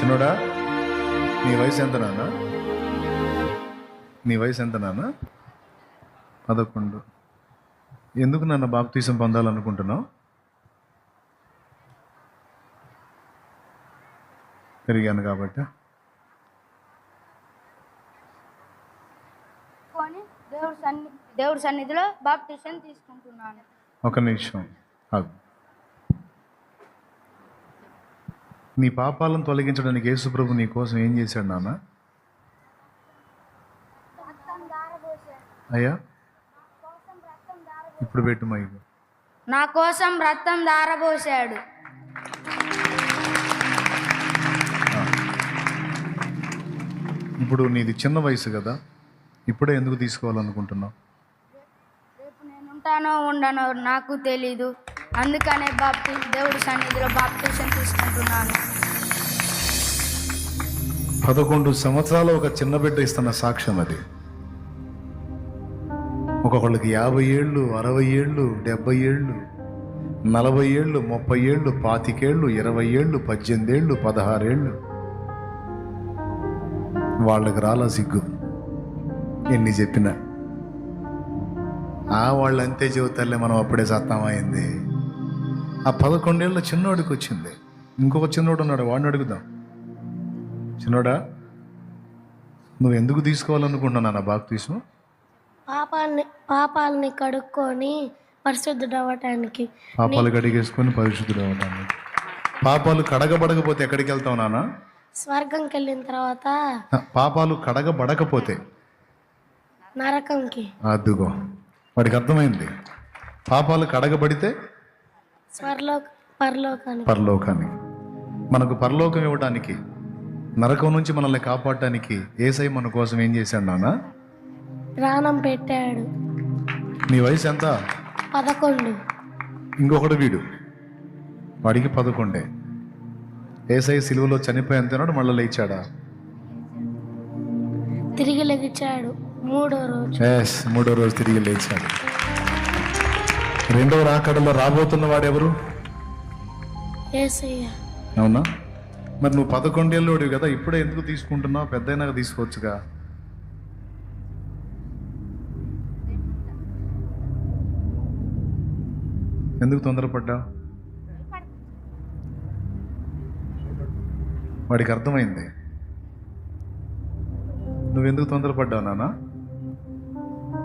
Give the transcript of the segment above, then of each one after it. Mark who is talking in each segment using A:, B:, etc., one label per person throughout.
A: చిన్నోడా, నీ వయసు ఎంత నాన్న? నీ వయసు ఎంత నాన్న? 11. ఎందుకు నన్ను బాప్తీసం పొందాలనుకుంటున్నావు? పెరిగాను కాబట్టి.
B: దేవుడి సన్నిధిలో బాప్తీసం తీసుకుంటున్నాను.
A: ఒక నిమిషం ఆగు. నీ పాపాలను తొలగించడానికి యేసుప్రభు నీ కోసం ఏం చేశాడు నాన్న? అయ్యా ఇప్పుడు పెట్టు మైకు.
B: నా కోసం రక్తం దారబోసాడు.
A: ఇప్పుడు నీది చిన్న వయసు కదా, ఇప్పుడే ఎందుకు తీసుకోవాలనుకుంటున్నావు?
B: రేపు నేను ఉంటానో ఉండనో నాకు తెలీదు, అందుకనే దేవుడి సన్నిధిలో బాప్తీసం తీసుకుంటున్నాను.
A: 11 సంవత్సరాలు ఒక చిన్న బిడ్డ ఇస్తున్న సాక్ష్యం అది. ఒక్కొక్కళ్ళకి 50 ఏళ్ళు, 60 ఏళ్ళు, 70 ఏళ్ళు, 40 ఏళ్ళు, 30 ఏళ్ళు, 25 ఏళ్ళు, 20 ఏళ్ళు, 18 ఏళ్ళు, 16 ఏళ్ళు. వాళ్ళకి రాలా సిగ్గు ఎన్ని చెప్పినా. వాళ్ళు అంతే చెబుతారులే, మనం అప్పుడే సత్తామైంది. ఆ 11 ఏళ్ళ చిన్నోడికి వచ్చింది. ఇంకొక చిన్నోడు ఉన్నాడు, వాడిని అడుగుదాం. చిన్నోడా, నువ్వు ఎందుకు తీసుకోవాలనుకుంటున్నా నా బాప్తీసం?
C: పాపాలని కడుక్కొని పరిశుద్ధుడు అవ్వటానికి.
A: పాపాలు కడిగేసుకొని పరిశుద్ధుడు అవ్వటానికి. పాపాలు కడగబడకపోతే ఎక్కడికి వెళ్తావు నాన్న?
C: స్వర్గంకి వెళ్ళిన తర్వాత.
A: పాపాలు కడగబడకపోతే
C: నరకంకి.
A: అద్దుగో, వాడికి అర్థమైంది. పాపాలు కడగబడితే పరలోకానికి. మనకు పరలోకం ఇవ్వడానికి, నరకం నుంచి మనల్ని కాపాడటానికి యేసయ్య మన కోసం ఏం చేశాడు నాన్న?
C: ప్రాణం పెట్టాడు.
A: నీ వయసు ఎంత?
C: 11.
A: ఇంకొకడు వీడు, వాడికి 11. యేసయ్య సిలువలో చనిపోయేంతనాడు, మళ్ళీ లేచాడా?
C: తిరిగి లెగిచాడు 3వ రోజు.
A: మూడో రోజు తిరిగి లేచాడు. 2వ రాకడలో రాబోతున్న వాడు ఎవరు?
C: యేసయ్య.
A: అవునా? మరి నువ్వు 11 ఏళ్ళోడివి కదా, ఇప్పుడే ఎందుకు తీసుకుంటున్నావు? పెద్దయినాక తీసుకోవచ్చుగా. ఎందుకు తొందరపడ్డా? వాడికి అర్థమైంది. నువ్వెందుకు తొందరపడ్డావు నాన్న?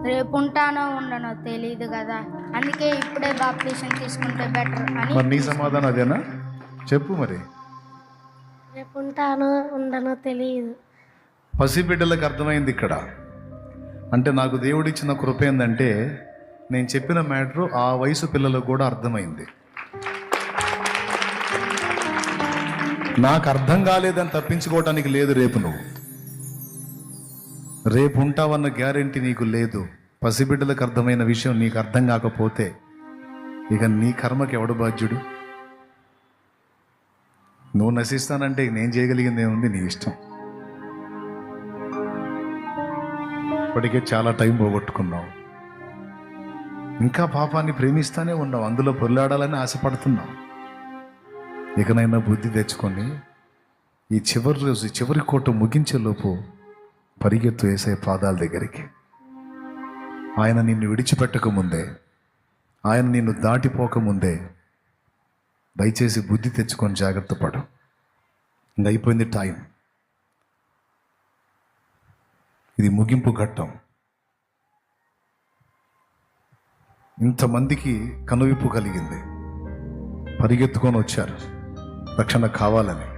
B: రేపు ఉంటానో ఉండనో తెలియదు కదా, అందుకే ఇప్పుడే బాప్తీసం తీసుకుంటే బెటర్ అని.
A: మరి నీ సమాధానం అదేనా? చెప్పు మరి.
C: రేపు ఉంటానో ఉండనో తెలియదు.
A: పసిబిడ్డలకు అర్థమైంది ఇక్కడ. అంటే నాకు దేవుడిచ్చిన కృప ఏంటంటే, నేను చెప్పిన మ్యాటరు ఆ వయసు పిల్లలకు కూడా అర్థమైంది. నాకు అర్థం కాలేదని తప్పించుకోవటానికి లేదు. రేపు ఉంటావన్న గ్యారెంటీ నీకు లేదు. పసిబిడ్డలకు అర్థమైన విషయం నీకు అర్థం కాకపోతే ఇక నీ కర్మకి ఎవడు బాధ్యుడు? నువ్వు నశిస్తానంటే నేను చేయగలిగింది ఏముంది? నీ ఇష్టం. ఇప్పటికే చాలా టైం పోగొట్టుకున్నావు. ఇంకా పాపాన్ని ప్రేమిస్తానే ఉన్నావు, అందులో పొర్లాడాలని ఆశపడుతున్నావు. ఇకనైనా బుద్ధి తెచ్చుకొని ఈ చివరి రోజు, చివరి కోట ముగించేలోపు పరిగెత్తు యేసయ్య పాదాల దగ్గరికి. ఆయన నిన్ను విడిచిపెట్టకముందే, ఆయన నిన్ను దాటిపోకముందే దయచేసి బుద్ధి తెచ్చుకొని జాగ్రత్త పడు. ఇంక అయిపోయింది టైం. ఇది ముగింపు ఘట్టం. ఇంతమందికి కనువిప్పు కలిగింది, పరిగెత్తుకొని వచ్చారు రక్షణ కావాలని.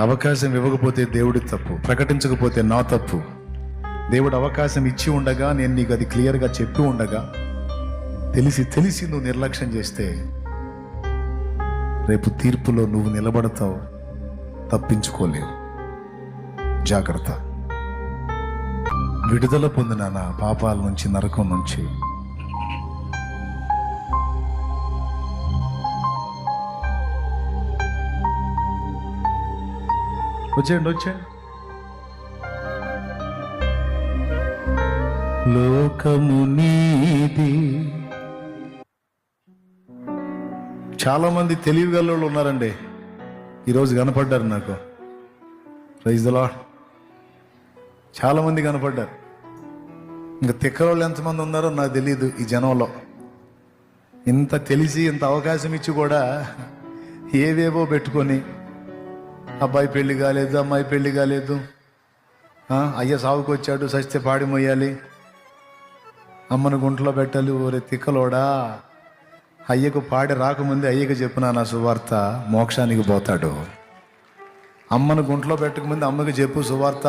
A: అవకాశం ఇవ్వకపోతే దేవుడి తప్పు, ప్రకటించకపోతే నా తప్పు. దేవుడు అవకాశం ఇచ్చి ఉండగా, నేను నీకు అది క్లియర్గా చెప్పి ఉండగా, తెలిసి నువ్వు నిర్లక్ష్యం చేస్తే రేపు తీర్పులో నువ్వు నిలబడతావు, తప్పించుకోలేవు. జాగ్రత్త. విడుదల పొందిన నా పాపాల నుంచి, నరకం నుంచి. వచ్చేయండి. లోకము నీది. చాలా మంది తెలివిగల వాళ్ళు ఉన్నారండి. ఈరోజు కనపడ్డారు నాకు. Praise the lord. చాలామంది కనపడ్డారు. ఇంకా తిక్కరోళ్ళు ఎంతమంది ఉన్నారో నాకు తెలియదు ఈ జనంలో. ఇంత తెలిసి ఇంత అవకాశం ఇచ్చి కూడా ఏవేవో పెట్టుకొని, అబ్బాయి పెళ్లి కాలేదు, అమ్మాయి పెళ్లి కాలేదు, అయ్య సాగుకు వచ్చాడు, సస్తే పాడి మొయ్యాలి, అమ్మను గుంటలో పెట్టాలి. ఓరే తిక్కలోడా, అయ్యకు పాడి రాకముందే అయ్యకు చెప్పిన నా సువార్త, మోక్షానికి పోతాడు. అమ్మను గుంటలో పెట్టకముందు అమ్మకి చెప్పు సువార్త,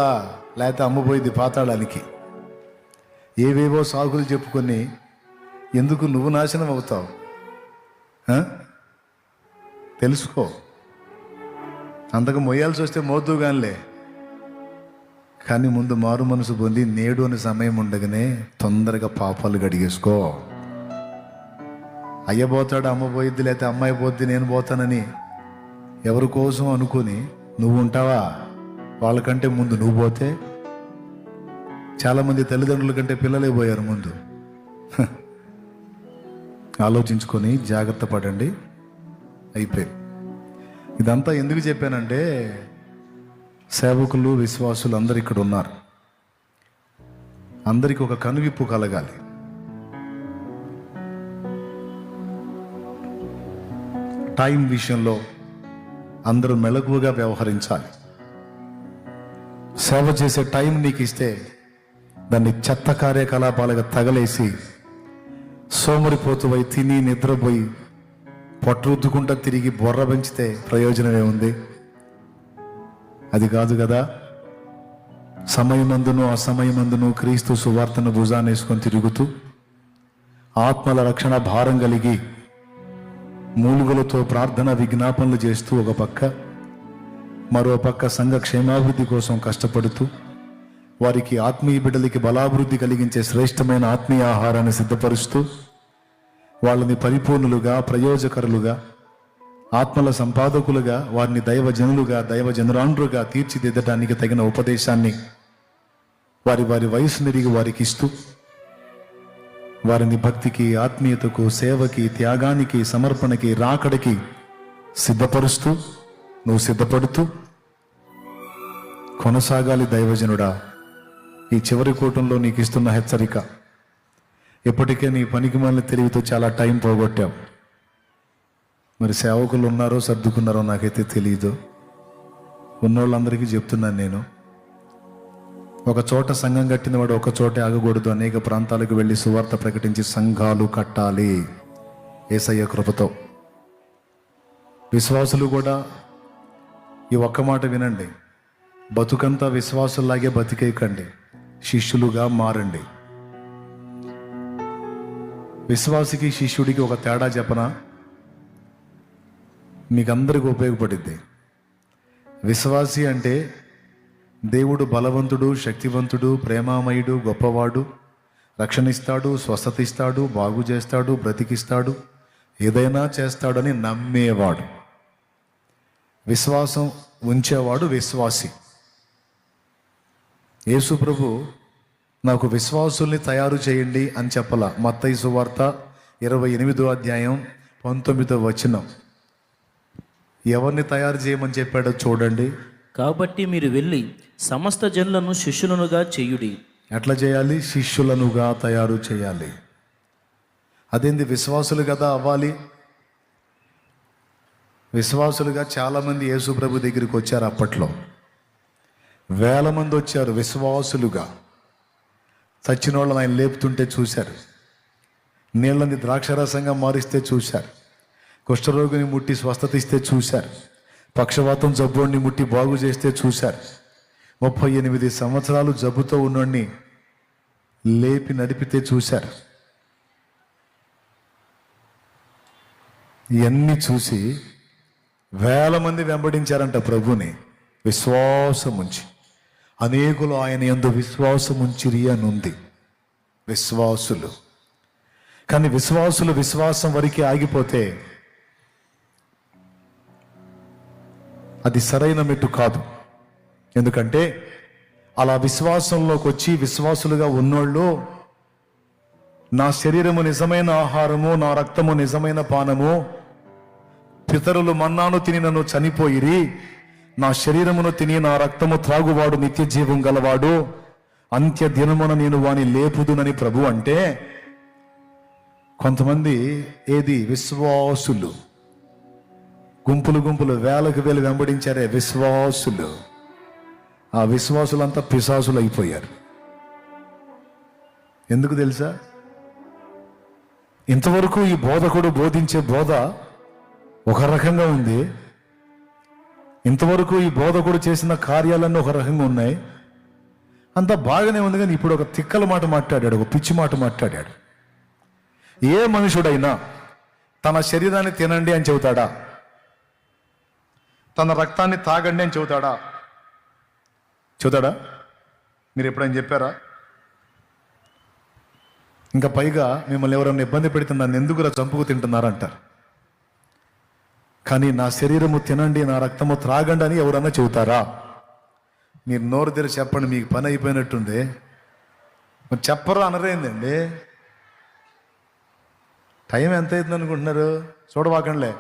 A: లేకపోతే అమ్మ పోయింది పాతాళానికి. ఏవేవో సాగులు చెప్పుకొని ఎందుకు నువ్వు నాశనం అవుతావు? తెలుసుకో. అంతకు మొయ్యాల్సి వస్తే మోద్దు కానిలే, కానీ ముందు మారు మనసు పొంది నేడు అని సమయం ఉండగానే తొందరగా పాపాలు గడిగేసుకో. అయ్య పోతాడు, అమ్మ పోయిద్ది, లేకపోతే అమ్మాయి పోద్ది, నేను పోతానని ఎవరి కోసం అనుకుని నువ్వు ఉంటావా? వాళ్ళకంటే ముందు నువ్వు పోతే. చాలామంది తల్లిదండ్రుల కంటే పిల్లలే పోయారు ముందు. ఆలోచించుకొని జాగ్రత్త పడండి. అయిపోయింది. ఇదంతా ఎందుకు చెప్పానంటే, సేవకులు, విశ్వాసులు అందరు ఇక్కడ ఉన్నారు. అందరికీ ఒక కనువిప్పు కలగాలి. టైం విషయంలో అందరూ మెలకువగా వ్యవహరించాలి. సేవ చేసే టైం నీకు ఇస్తే దాన్ని చెత్త కార్యకలాపాలుగా తగలేసి సోమరిపోతువై తిని నిద్రపోయి పొట్టరుద్దుకుంటా తిరిగి బొర్ర పెంచితే ప్రయోజనమే ఉంది? అది కాదు కదా. సమయమందును అసమయమందును క్రీస్తు సువార్తను భుజానేసుకొని తిరుగుతూ ఆత్మల రక్షణ భారం కలిగి మూలుగులతో ప్రార్థన విజ్ఞాపనలు చేస్తూ ఒక పక్క, మరో పక్క సంఘ క్షేమాభివృద్ధి కోసం కష్టపడుతూ వారికి ఆత్మీయ బిడ్డలకి బలాభివృద్ధి కలిగించే శ్రేష్టమైన ఆత్మీయ ఆహారాన్ని సిద్ధపరుస్తూ వాళ్ళని పరిపూర్ణులుగా, ప్రయోజకరులుగా, ఆత్మల సంపాదకులుగా, వారిని దైవజనులుగా, దైవజనురాండ్రుగా తీర్చిదిద్దడానికి తగిన ఉపదేశాన్ని వారి వారి వయసు నెరిగి వారికి ఇస్తూ వారిని భక్తికి, ఆత్మీయతకు, సేవకి, త్యాగానికి, సమర్పణకి, రాకడికి సిద్ధపరుస్తూ నువ్వు సిద్ధపడుతూ కొనసాగాలి. దైవజనుడా, ఈ చివరి కూటంలో నీకు ఇస్తున్న హెచ్చరిక. ఇప్పటికే నీ పనికి మళ్ళీ తెలివితో చాలా టైం పోగొట్టావు. మరి సేవకులు ఉన్నారో సర్దుకున్నారో నాకైతే తెలియదు. ఉన్నోళ్ళందరికీ చెప్తున్నాను నేను, ఒక చోట సంఘం కట్టిన వాడు ఒక చోటే ఆగకూడదు. అనేక ప్రాంతాలకు వెళ్ళి సువార్త ప్రకటించి సంఘాలు కట్టాలి యేసయ్య కృపతో. విశ్వాసులు కూడా ఈ ఒక్క మాట వినండి. బతుకంతా విశ్వాసుల్లాగే బతికేయకండి, శిష్యులుగా మారండి. విశ్వాసికి శిష్యుడికి ఒక తేడా చెప్పనా? మీకందరికీ ఉపయోగపడిద్ది. విశ్వాసి అంటే దేవుడు బలవంతుడు, శక్తివంతుడు, ప్రేమామయుడు, గొప్పవాడు, రక్షణిస్తాడు, స్వస్థత ఇస్తాడు, బాగు చేస్తాడు, బ్రతికిస్తాడు, ఏదైనా చేస్తాడని నమ్మేవాడు. విశ్వాసం ఉంచేవాడు విశ్వాసి. యేసు ప్రభు నాకు విశ్వాసుల్ని తయారు చేయండి అని చెప్పలా. మత్తయి సువార్త 28వ అధ్యాయం 19వ వచనం. ఎవరిని తయారు చేయమని చెప్పాడో చూడండి.
D: కాబట్టి మీరు వెళ్ళి సమస్త జనులను శిష్యులనుగా చేయుడి.
A: ఎట్లా చేయాలి? శిష్యులనుగా తయారు చేయాలి. అదేంది? విశ్వాసులు కదా అవ్వాలి. విశ్వాసులుగా చాలామంది యేసు ప్రభు దగ్గరికి వచ్చారు. అప్పట్లో వేల మంది వచ్చారు విశ్వాసులుగా. చచ్చిన వాళ్ళని ఆయన లేపుతుంటే చూశారు. నీళ్ళని ద్రాక్షరసంగా మారిస్తే చూశారు. కుష్ఠరోగిని ముట్టి స్వస్థత ఇస్తే చూశారు. పక్షవాతం జబ్బుని ముట్టి బాగు చేస్తే చూశారు. 38 సంవత్సరాలు జబ్బుతో ఉన్నోడిని లేపి నడిపితే చూశారు. ఇవన్నీ చూసి వేల మంది వెంబడించారంట ప్రభుని విశ్వాసం ఉంచి. అనేకులు ఆయన యందు విశ్వాసం ఉంచిరి అని ఉంది. విశ్వాసులు. కానీ విశ్వాసులు విశ్వాసం వరకు ఆగిపోతే అది సరైన మెట్టు కాదు. ఎందుకంటే అలా విశ్వాసంలోకి వచ్చి విశ్వాసులుగా ఉన్నోళ్ళు నా శరీరము నిజమైన ఆహారము, నా రక్తము నిజమైన పానము, పితరులు మన్నాను తిని నన్ను చనిపోయిరి, నా శరీరమును తిని నా రక్తము త్రాగువాడు నిత్య జీవం గలవాడు, అంత్య దినమున నేను వాని లేపుదునని ప్రభు అంటే, కొంతమంది ఏది విశ్వాసులు, గుంపులు గుంపులు వేలకు వేలు వెంబడించారే విశ్వాసులు, ఆ విశ్వాసులంతా పిశాసులు అయిపోయారు. ఎందుకు తెలుసా? ఇంతవరకు ఈ బోధకుడు బోధించే బోధ ఒక రకంగా ఉంది, ఇంతవరకు ఈ బోధకుడు చేసిన కార్యాలన్నీ ఒక రకంగా ఉన్నాయి, అంతా బాగానే ఉంది. కానీ ఇప్పుడు ఒక తిక్కల మాట మాట్లాడాడు, ఒక పిచ్చి మాట మాట్లాడాడు. ఏ మనుషుడైనా తన శరీరాన్ని తినండి అని చెబుతాడా? తన రక్తాన్ని తాగండి అని చెబుతాడా? చెబుతాడా? మీరు ఎప్పుడైనా చెప్పారా? ఇంకా పైగా మిమ్మల్ని ఎవరైనా ఇబ్బంది పెడితే నన్ను ఎందుకురా చంపుకు తింటున్నారంటారు. కానీ నా శరీరము తినండి, నా రక్తము త్రాగండి అని ఎవరన్నా చెబుతారా? మీరు నోరు తెరిచి చెప్పండి, మీకు పని అయిపోయినట్టుంది. మరి చెప్పరు అనరేందండి? టైం ఎంత అవుతుంది అనుకుంటున్నారు? చూడవాకండిలే,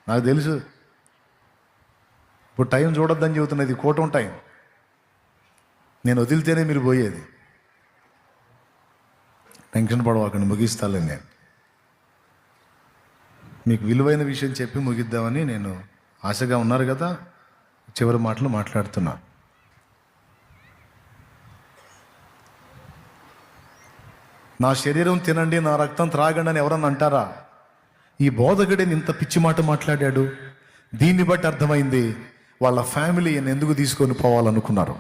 A: నాకు తెలుసు. ఇప్పుడు టైం చూడొద్దని చెబుతున్నది కూటం టైం. నేను వదిలితేనే మీరు పోయేది. టెన్షన్ పడవాకండి, ముగిస్తాలే. నేను మీకు విలువైన విషయం చెప్పి ముగిద్దామని నేను ఆశగా ఉన్నారు కదా, చివరి మాటలు మాట్లాడుతున్నా. నా శరీరం తినండి, నా రక్తం త్రాగండి అని ఎవరన్నా అంటారా? ఈ బోధకుడిని ఇంత పిచ్చి మాట మాట్లాడాడు. దీన్ని బట్టి అర్థమైంది వాళ్ళ ఫ్యామిలీ ఈయన ఎందుకు తీసుకొని పోవాలనుకున్నారు.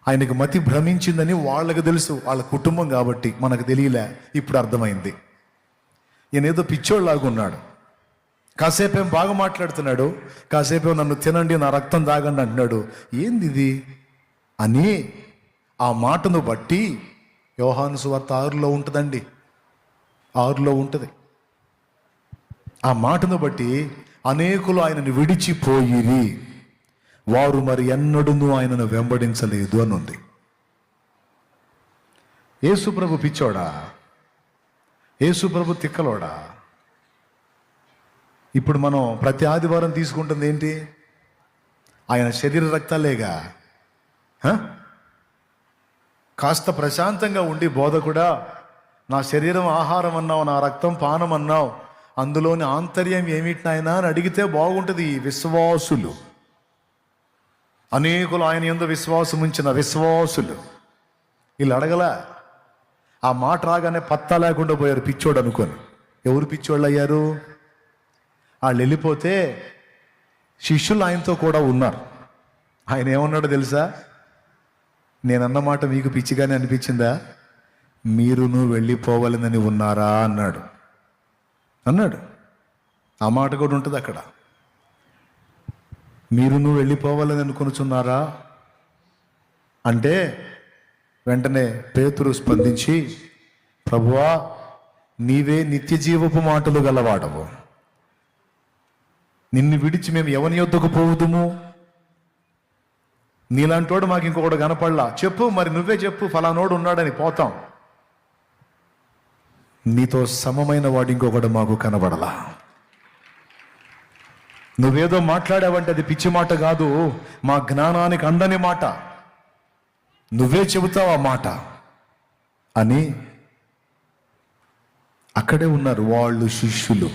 A: ఆయనకు మతి భ్రమించిందని వాళ్ళకి తెలుసు, వాళ్ళ కుటుంబం కాబట్టి. మనకు తెలియలే, ఇప్పుడు అర్థమైంది. ఈయన ఏదో పిచ్చోళ్ళలాగా ఉన్నాడు. కాసేపేం బాగా మాట్లాడుతున్నాడు, కాసేపేం నన్ను తినండి, నా రక్తం తాగండి అంటున్నాడు. ఏంది ఇది అని ఆ మాటను బట్టి యోహాను సువార్త 6లో ఉంటుందండి, 6లో ఉంటుంది. ఆ మాటను బట్టి అనేకులు ఆయనను విడిచిపోయిరి, వారు మరి ఎన్నడూ ఆయనను వెంబడించలేదు అని ఉంది. యేసుప్రభు పిచ్చోడా? యేసుప్రభు తిక్కలోడా? ఇప్పుడు మనం ప్రతి ఆదివారం తీసుకుంటుంది ఏంటి? ఆయన శరీర రక్తాలేగా. కాస్త ప్రశాంతంగా ఉండి బోధకుడా, నా శరీరం ఆహారం అన్నావు, నా రక్తం పానం అన్నావు, అందులోని ఆంతర్యం ఏమిటినాయనా అని అడిగితే బాగుంటుంది. ఈ విశ్వాసులు, అనేకులు ఆయన యందు విశ్వాసం ఉంచిన విశ్వాసులు, వీళ్ళు అడగలా. ఆ మాట రాగానే పత్తా లేకుండా పోయారు పిచ్చోడు అనుకొని. ఎవరు పిచ్చోళ్ళు అయ్యారు? వాళ్ళు వెళ్ళిపోతే శిష్యులు ఆయనతో కూడా ఉన్నారు. ఆయన ఏమన్నాడో తెలుసా? నేనన్న మాట మీకు పిచ్చిగానే అనిపించిందా? మీరును వెళ్ళిపోవాలని ఉన్నారా అన్నాడు. ఆ మాట కూడా ఉంటుంది అక్కడ. మీరును వెళ్ళిపోవాలని అనుకొనుచున్నారా అంటే వెంటనే పేతురు స్పందించి, ప్రభువా, నీవే నిత్య జీవపు మాటలు గలవాడవు, నిన్ను విడిచి మేము ఎవని యొద్దకు పోవుదుము? నీలాంటోడు మాకు ఇంకొకటి కనపడలా. చెప్పు, మరి నువ్వే చెప్పు, ఫలానోడు ఉన్నాడని పోతాం. నీతో సమమైన వాడు ఇంకొకడు మాకు కనబడలా. నువ్వేదో మాట్లాడావంటే అది పిచ్చి మాట కాదు, మా జ్ఞానానికి అందని మాట, నువ్వే చెబుతావు ఆ మాట అని అక్కడే ఉన్నారు వాళ్ళు శిష్యులు.